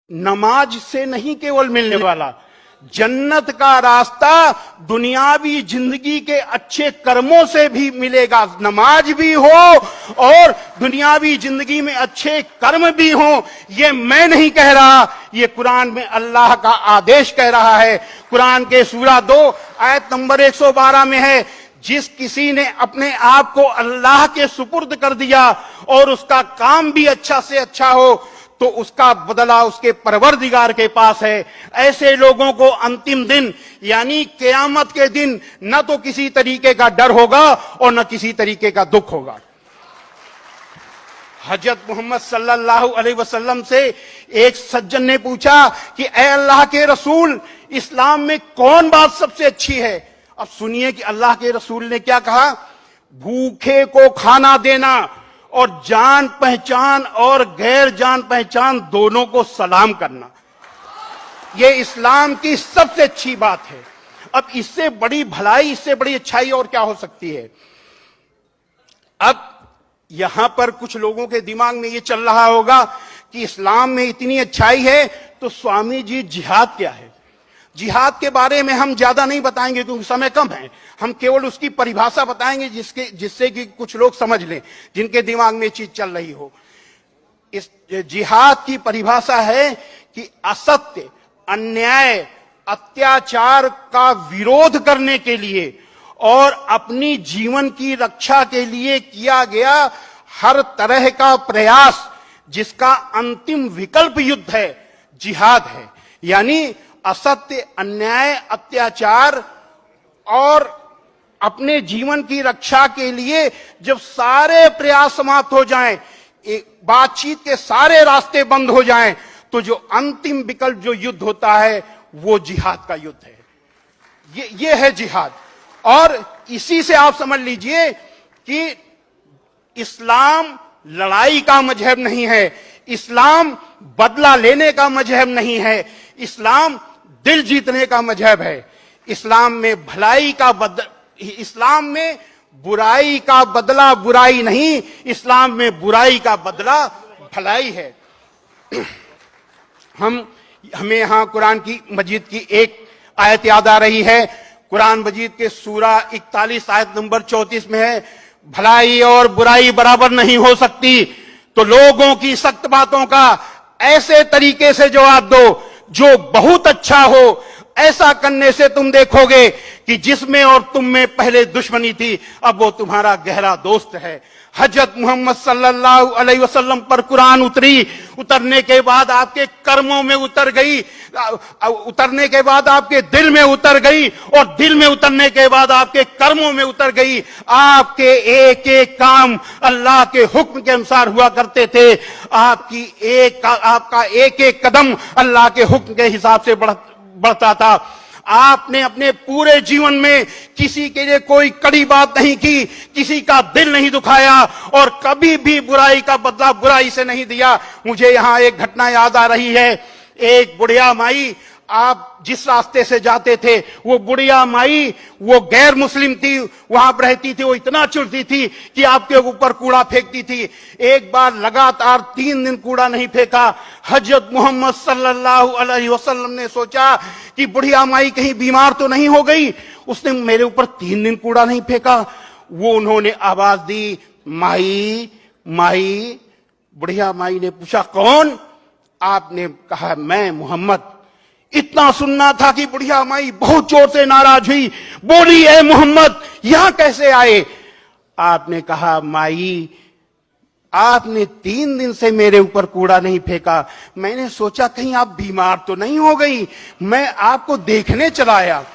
नमाज से नहीं केवल मिलने वाला, जन्नत का रास्ता दुनियावी जिंदगी के अच्छे कर्मों से भी मिलेगा। नमाज भी हो और दुनियावी जिंदगी में अच्छे कर्म भी हो, ये मैं नहीं कह रहा, ये कुरान में अल्लाह का आदेश कह रहा है। कुरान के सूरा 2 आयत नंबर 112 में है, जिस किसी ने अपने आप को अल्लाह के सुपुर्द कर दिया और उसका काम भी अच्छा से अच्छा हो तो उसका बदला उसके परवरदिगार के पास है। ऐसे लोगों को अंतिम दिन यानी क़यामत के दिन न तो किसी तरीके का डर होगा और न किसी तरीके का दुख होगा। हजरत मोहम्मद सल्लल्लाहु अलैहि वसल्लम से एक सज्जन ने पूछा कि ए अल्लाह के रसूल, इस्लाम में कौन बात सबसे अच्छी है? अब सुनिए कि अल्लाह के रसूल ने क्या कहा। भूखे को खाना देना और जान पहचान और गैर जान पहचान दोनों को सलाम करना, यह इस्लाम की सबसे अच्छी बात है। अब इससे बड़ी भलाई, इससे बड़ी अच्छाई और क्या हो सकती है? अब यहां पर कुछ लोगों के दिमाग में यह चल रहा होगा कि इस्लाम में इतनी अच्छाई है तो स्वामी जी जिहाद क्या है? जिहाद के बारे में हम ज्यादा नहीं बताएंगे क्योंकि समय कम है। हम केवल उसकी परिभाषा बताएंगे जिससे कि कुछ लोग समझ लें, जिनके दिमाग में चीज चल रही हो। इस जिहाद की परिभाषा है कि असत्य, अन्याय, अत्याचार का विरोध करने के लिए और अपनी जीवन की रक्षा के लिए किया गया हर तरह का प्रयास जिसका अंतिम विकल्प युद्ध है, जिहाद है। यानी असत्य, अन्याय, अत्याचार और अपने जीवन की रक्षा के लिए जब सारे प्रयास समाप्त हो जाएं, बातचीत के सारे रास्ते बंद हो जाएं, तो जो अंतिम विकल्प जो युद्ध होता है वो जिहाद का युद्ध है। ये है जिहाद। और इसी से आप समझ लीजिए कि इस्लाम लड़ाई का मजहब नहीं है, इस्लाम बदला लेने का मजहब नहीं है, इस्लाम दिल जीतने का मजहब है। इस्लाम में भलाई का इस्लाम में बुराई का बदला बुराई नहीं, इस्लाम में बुराई का बदला भलाई है। हमें यहां कुरान की मजीद की एक आयत याद आ रही है। कुरान मजीद के सूरा 41 आयत नंबर 34 में है, भलाई और बुराई बराबर नहीं हो सकती, तो लोगों की सख्त बातों का ऐसे तरीके से जवाब दो जो बहुत अच्छा हो। ऐसा करने से तुम देखोगे कि जिसमें और तुम में पहले दुश्मनी थी अब वो तुम्हारा गहरा दोस्त है। हजरत मोहम्मद सल्लल्लाहु अलैहि वसल्लम पर कुरान उतरने के बाद आपके कर्मों में उतर गई, उतरने के बाद आपके दिल में उतर गई और दिल में उतरने के बाद आपके कर्मों में उतर गई। आपके एक एक काम अल्लाह के हुक्म के अनुसार हुआ करते थे। आपका एक एक कदम अल्लाह के हुक्म के हिसाब से बढ़ता था। आपने अपने पूरे जीवन में किसी के लिए कोई कड़ी बात नहीं की, किसी का दिल नहीं दुखाया और कभी भी बुराई का बदला बुराई से नहीं दिया। मुझे यहां एक घटना याद आ रही है। एक बुढ़िया माई, आप जिस रास्ते से जाते थे वो बुढ़िया माई, वो गैर मुस्लिम थी, वहां पर रहती थी, वो इतना चिढ़ती थी कि आपके ऊपर कूड़ा फेंकती थी। एक बार लगातार 3 दिन कूड़ा नहीं फेंका। हजरत मोहम्मद सल्लल्लाहु अलैहि वसल्लम ने सोचा कि बुढ़िया माई कहीं बीमार तो नहीं हो गई, उसने मेरे ऊपर 3 दिन कूड़ा नहीं फेंका। वो उन्होंने आवाज दी, माई माई। बुढ़िया माई ने पूछा कौन? आपने कहा मैं मोहम्मद। इतना सुनना था कि बुढ़िया माई बहुत जोर से नाराज हुई, बोली ए मोहम्मद यहां कैसे आए? आपने कहा माई आपने 3 दिन से मेरे ऊपर कूड़ा नहीं फेंका, मैंने सोचा कहीं आप बीमार तो नहीं हो गई, मैं आपको देखने चला आया।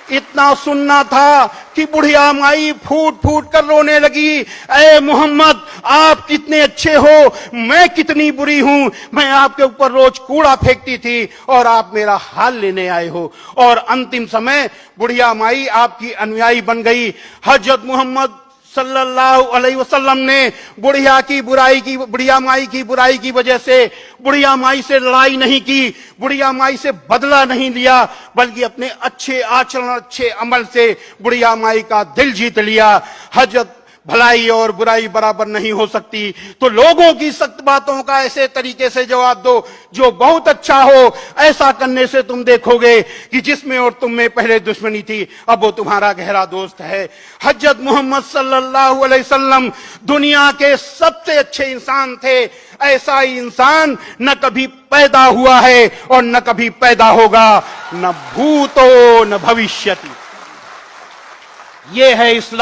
इतना सुनना था कि बुढ़िया माई फूट फूट कर रोने लगी, ए मोहम्मद आप कितने अच्छे हो, मैं कितनी बुरी हूं, मैं आपके ऊपर रोज कूड़ा फेंकती थी और आप मेरा हाल लेने आए हो। और अंतिम समय बुढ़िया माई आपकी अनुयायी बन गई। हजरत मोहम्मद सल्लल्लाहु अलैहि वसल्लम ने बुढ़िया माई की बुराई की वजह से बुढ़िया माई से लड़ाई नहीं की, बुढ़िया माई से बदला नहीं लिया, बल्कि अपने अच्छे आचरण, अच्छे अमल से बुढ़िया माई का दिल जीत लिया। हजरत भलाई और बुराई बराबर नहीं हो सकती, तो लोगों की सख्त बातों का ऐसे तरीके से जवाब दो जो बहुत अच्छा हो। ऐसा करने से तुम देखोगे कि जिसमें और तुम में पहले दुश्मनी थी, अब वो तुम्हारा गहरा दोस्त है। हजरत मोहम्मद सल्लल्लाहु अलैहि वसल्लम दुनिया के सबसे अच्छे इंसान थे। ऐसा ही इंसान न कभी पैदा हुआ है और न कभी पैदा होगा, न भूतो न भविष्यति। ये है इस्लाम।